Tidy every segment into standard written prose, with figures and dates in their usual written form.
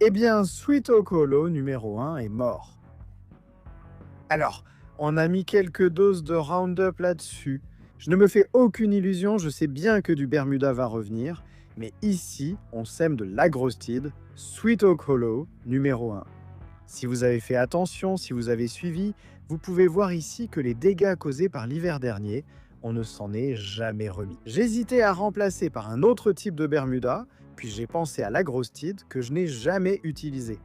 Eh bien, Sweet Okolo numéro 1 est mort. Alors, on a mis quelques doses de Roundup là-dessus. Je ne me fais aucune illusion, je sais bien que du Bermuda va revenir, mais ici, on sème de l'agrostide, Sweet Okolo numéro 1. Si vous avez fait attention, si vous avez suivi, vous pouvez voir ici que les dégâts causés par l'hiver dernier, on ne s'en est jamais remis. J'hésitais à remplacer par un autre type de Bermuda, puis j'ai pensé à l'agrostide que je n'ai jamais utilisé.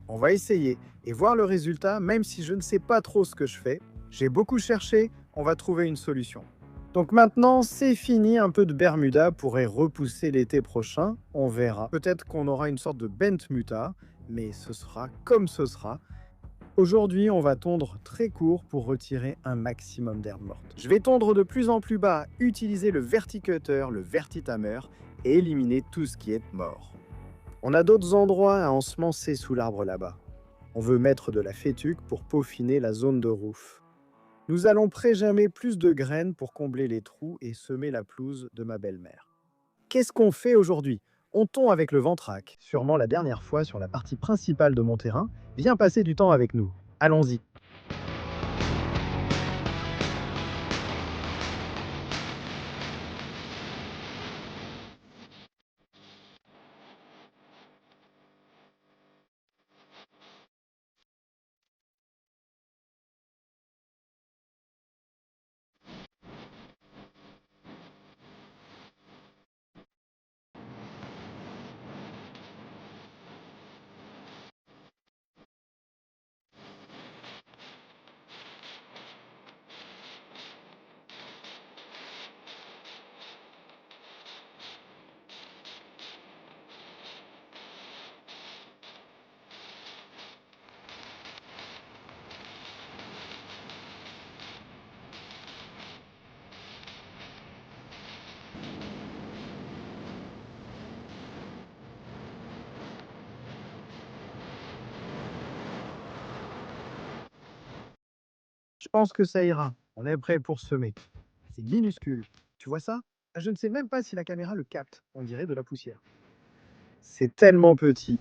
On va essayer et voir le résultat, même si je ne sais pas trop ce que je fais. J'ai beaucoup cherché, on va trouver une solution. Donc maintenant, c'est fini, un peu de Bermuda pourrait repousser l'été prochain, on verra. Peut-être qu'on aura une sorte de bent muta, mais ce sera comme ce sera. Aujourd'hui, on va tondre très court pour retirer un maximum d'herbe morte. Je vais tondre de plus en plus bas, utiliser le verticutter, le vertitammer et éliminer tout ce qui est mort. On a d'autres endroits à ensemencer sous l'arbre là-bas. On veut mettre de la fétuque pour peaufiner la zone de roof. Nous allons préjamer plus de graines pour combler les trous et semer la pelouse de ma belle-mère. Qu'est-ce qu'on fait aujourd'hui? On tond avec le ventrac. Sûrement la dernière fois sur la partie principale de mon terrain. Viens passer du temps avec nous. Allons-y. Je pense que ça ira. On est prêt pour semer. C'est minuscule. Tu vois ça? Je ne sais même pas si la caméra le capte. On dirait de la poussière. C'est tellement petit.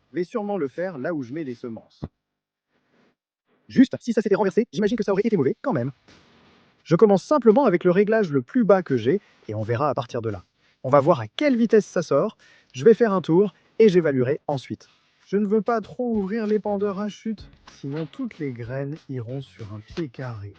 Je vais sûrement le faire là où je mets les semences. Juste, si ça s'était renversé, j'imagine que ça aurait été mauvais quand même. Je commence simplement avec le réglage le plus bas que j'ai et on verra à partir de là. On va voir à quelle vitesse ça sort, je vais faire un tour et j'évaluerai ensuite. Je ne veux pas trop ouvrir l'épandeur à chute, sinon toutes les graines iront sur un pied carré.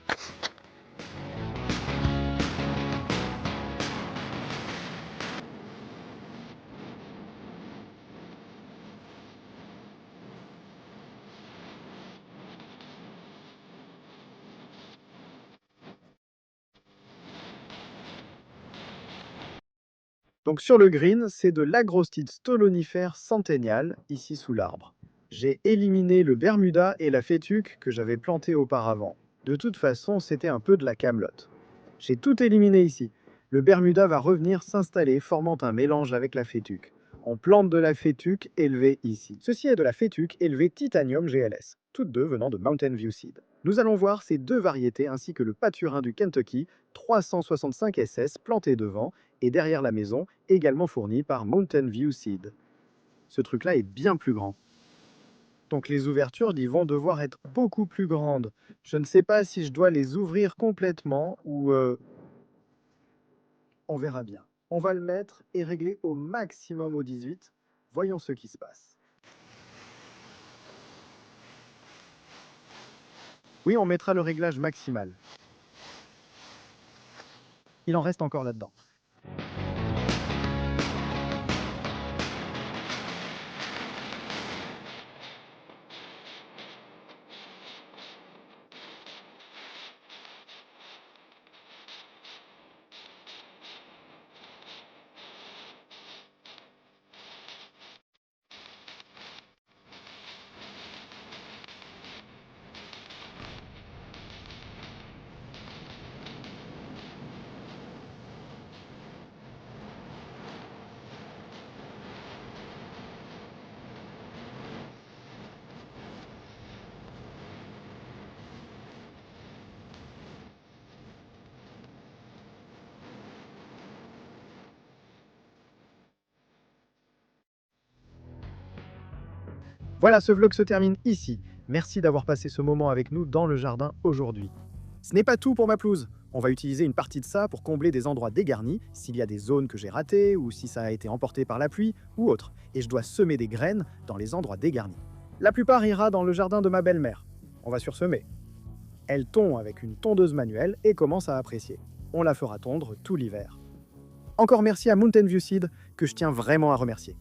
Donc sur le green, c'est de l'agrostide stolonifère centennial, ici sous l'arbre. J'ai éliminé le Bermuda et la fétuque que j'avais planté auparavant. De toute façon, c'était un peu de la camelote. J'ai tout éliminé ici. Le Bermuda va revenir s'installer, formant un mélange avec la fétuque. On plante de la fétuque élevée ici. Ceci est de la fétuque élevée Titanium GLS, toutes deux venant de Mountain View Seed. Nous allons voir ces deux variétés ainsi que le pâturin du Kentucky 365 SS planté devant et derrière la maison, également fourni par Mountain View Seed. Ce truc-là est bien plus grand. Donc les ouvertures y vont devoir être beaucoup plus grandes. Je ne sais pas si je dois les ouvrir complètement ou on verra bien. On va le mettre et régler au maximum au 18. Voyons ce qui se passe. Oui, on mettra le réglage maximal. Il en reste encore là-dedans. Voilà, ce vlog se termine ici. Merci d'avoir passé ce moment avec nous dans le jardin aujourd'hui. Ce n'est pas tout pour ma pelouse. On va utiliser une partie de ça pour combler des endroits dégarnis, s'il y a des zones que j'ai ratées ou si ça a été emporté par la pluie ou autre. Et je dois semer des graines dans les endroits dégarnis. La plupart ira dans le jardin de ma belle-mère. On va sursemer. Elle tond avec une tondeuse manuelle et commence à apprécier. On la fera tondre tout l'hiver. Encore merci à Mountain View Seed, que je tiens vraiment à remercier.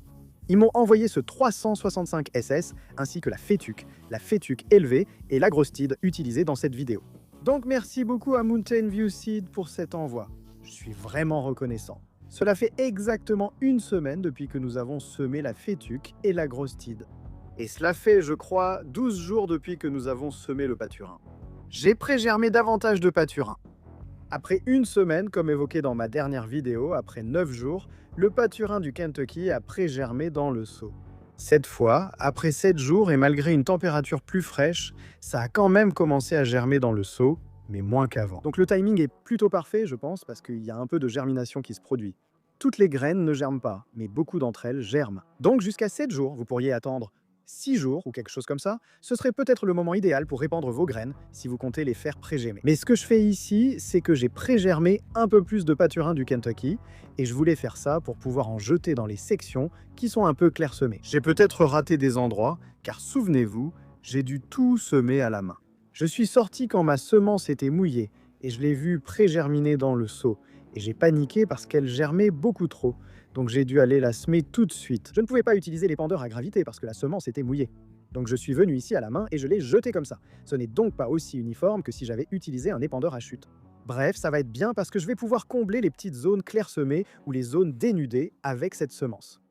Ils m'ont envoyé ce 365 SS ainsi que la fétuque élevée et l'agrostide utilisée dans cette vidéo. Donc merci beaucoup à Mountain View Seed pour cet envoi. Je suis vraiment reconnaissant. Cela fait exactement une semaine depuis que nous avons semé la fétuque et l'agrostide. Et cela fait, je crois, 12 jours depuis que nous avons semé le pâturin. J'ai pré-germé davantage de pâturin. Après une semaine, comme évoqué dans ma dernière vidéo, après 9 jours, le pâturin du Kentucky a pré-germé dans le seau. Cette fois, après 7 jours et malgré une température plus fraîche, ça a quand même commencé à germer dans le seau, mais moins qu'avant. Donc le timing est plutôt parfait, je pense, parce qu'il y a un peu de germination qui se produit. Toutes les graines ne germent pas, mais beaucoup d'entre elles germent. Donc jusqu'à 7 jours, vous pourriez attendre 6 jours ou quelque chose comme ça, ce serait peut-être le moment idéal pour répandre vos graines si vous comptez les faire pré-germer. Mais ce que je fais ici, c'est que j'ai pré-germé un peu plus de pâturin du Kentucky et je voulais faire ça pour pouvoir en jeter dans les sections qui sont un peu clairsemées. J'ai peut-être raté des endroits, car souvenez-vous, j'ai dû tout semer à la main. Je suis sorti quand ma semence était mouillée et je l'ai vue pré-germiner dans le seau et j'ai paniqué parce qu'elle germait beaucoup trop. Donc j'ai dû aller la semer tout de suite. Je ne pouvais pas utiliser l'épandeur à gravité parce que la semence était mouillée. Donc je suis venu ici à la main et je l'ai jeté comme ça. Ce n'est donc pas aussi uniforme que si j'avais utilisé un épandeur à chute. Bref, ça va être bien parce que je vais pouvoir combler les petites zones clairsemées ou les zones dénudées avec cette semence.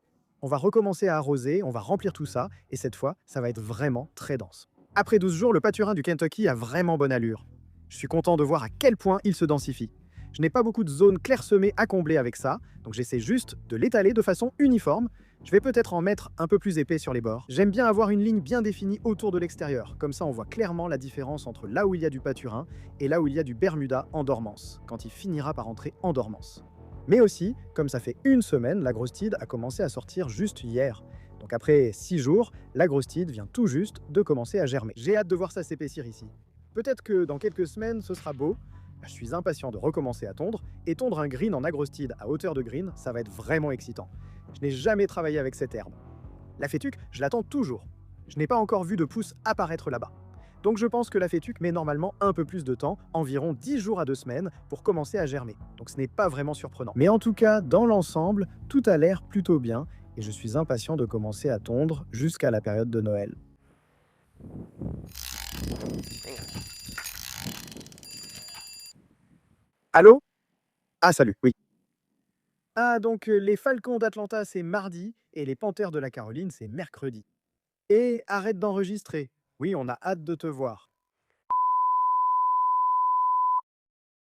On va recommencer à arroser, on va remplir tout ça et cette fois, ça va être vraiment très dense. Après 12 jours, le pâturin du Kentucky a vraiment bonne allure. Je suis content de voir à quel point il se densifie. Je n'ai pas beaucoup de zones clairsemées à combler avec ça, donc j'essaie juste de l'étaler de façon uniforme. Je vais peut-être en mettre un peu plus épais sur les bords. J'aime bien avoir une ligne bien définie autour de l'extérieur, comme ça on voit clairement la différence entre là où il y a du pâturin et là où il y a du Bermuda en dormance, quand il finira par entrer en dormance. Mais aussi, comme ça fait une semaine, l'agrostide a commencé à sortir juste hier. Donc après 6 jours, l'agrostide vient tout juste de commencer à germer. J'ai hâte de voir ça s'épaissir ici. Peut-être que dans quelques semaines, ce sera beau. Je suis impatient de recommencer à tondre, et tondre un green en agrostide à hauteur de green, ça va être vraiment excitant. Je n'ai jamais travaillé avec cette herbe. La fétuque, je l'attends toujours. Je n'ai pas encore vu de pousse apparaître là-bas. Donc je pense que la fétuque met normalement un peu plus de temps, environ 10 jours à 2 semaines, pour commencer à germer. Donc ce n'est pas vraiment surprenant. Mais en tout cas, dans l'ensemble, tout a l'air plutôt bien, et je suis impatient de commencer à tondre jusqu'à la période de Noël. Allô? Ah salut, oui. Ah donc les Falcons d'Atlanta c'est mardi, et les Panthères de la Caroline c'est mercredi. Et arrête d'enregistrer. Oui, on a hâte de te voir.